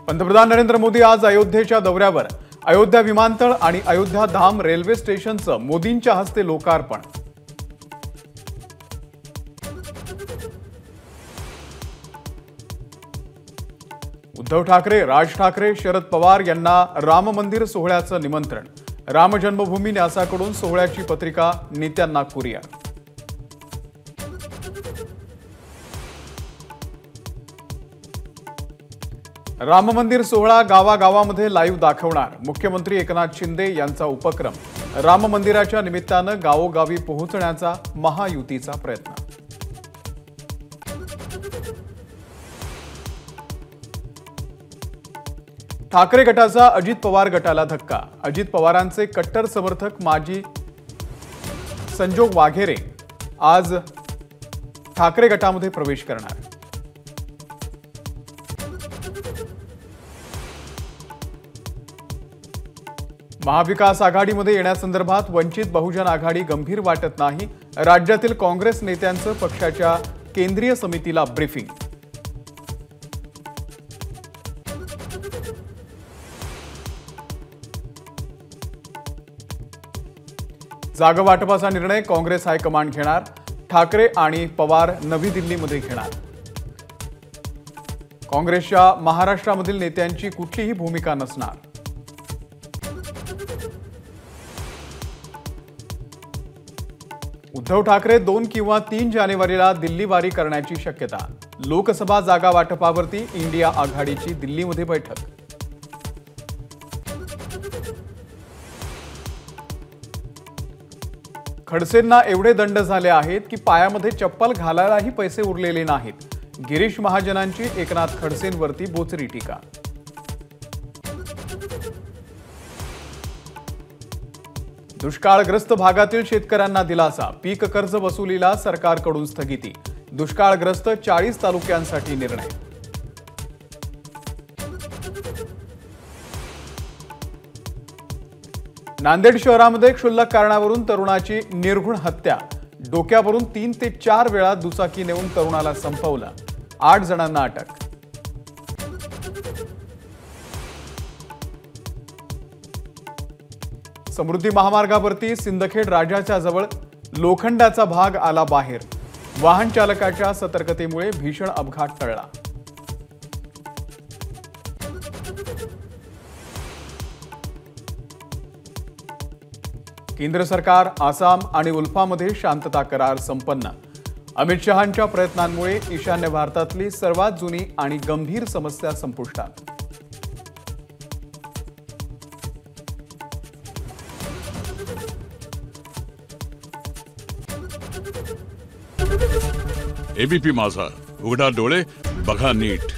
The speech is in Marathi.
पंतप्रधान नरेंद्र मोदी आज अयोध्येच्या दौऱ्यावर. अयोध्या विमानतळ आणि अयोध्या धाम रेल्वे स्टेशनचं मोदींच्या हस्ते लोकार्पण. उद्धव ठाकरे, राज ठाकरे, शरद पवार यांना राम मंदिर सोहळ्याचं निमंत्रण. राम जन्मभूमी न्यासाकडून सोहळ्याची पत्रिका नेत्यांना कुरिअर. राम मंदिर सोहळा गावागावामध्ये लाईव्ह दाखवणार. मुख्यमंत्री एकनाथ शिंदे यांचा उपक्रम. राम मंदिराच्या निमित्तानं गावोगावी पोहोचण्याचा महायुतीचा प्रयत्न. ठाकरे गटाचा अजित पवार गटाला धक्का. अजित पवारांचे कट्टर समर्थक माजी संजोग वाघेरे आज ठाकरे गटामध्ये प्रवेश करणार. महाविकास आघाडीमध्ये येण्यासंदर्भात वंचित बहुजन आघाडी गंभीर वाटत नाही. राज्यातील काँग्रेस नेत्यांचं पक्षाच्या केंद्रीय समितीला ब्रीफिंग. जागा वाटपाचा निर्णय काँग्रेस हायकमांड घेणार. ठाकरे आणि पवार नवी दिल्लीमध्ये घेणार. काँग्रेसच्या महाराष्ट्रामधील नेत्यांची कुठलीही भूमिका नसणार. उद्धव ठाकरे 2 किंवा 3 जानेवारीला दिल्ली वारी करण्याची शक्यता. लोकसभा जागा वाटपावरती इंडिया आघाडीची दिल्लीमध्ये बैठक. खडसेंना एवढे दंड झाले आहेत की पायामध्ये चप्पल घालायलाही पैसे उरलेले नाहीत. गिरीश महाजनांची एकनाथ खडसेंवरती बोचरी टीका. दुष्काळग्रस्त भागातील शेतकऱ्यांना दिलासा. पीक कर्ज वसुलीला सरकारकडून स्थगिती. दुष्काळग्रस्त 40 तालुक्यांसाठी निर्णय. नांदेड शहरामध्ये क्षुल्लक कारणावरून तरुणाची निर्घृण हत्या. डोक्यावरून 3 ते 4 वेळा दुचाकी नेऊन तरुणाला संपवलं. 8 जणांना अटक. समृद्धी महामार्गावरती सिंदखेड राजाच्या जवळ लोखंडाचा भाग आला बाहेर. वाहन चालकाच्या सतर्कतेमुळे भीषण अपघात टळला. केंद्र सरकार, आसाम आणि उल्फामध्ये शांतता करार संपन्न. अमित शहांच्या प्रयत्नांमुळे ईशान्य भारतातली सर्वात जुनी आणि गंभीर समस्या संपुष्टात. एबीपी माझा, उघडा डोळे बघा नीट.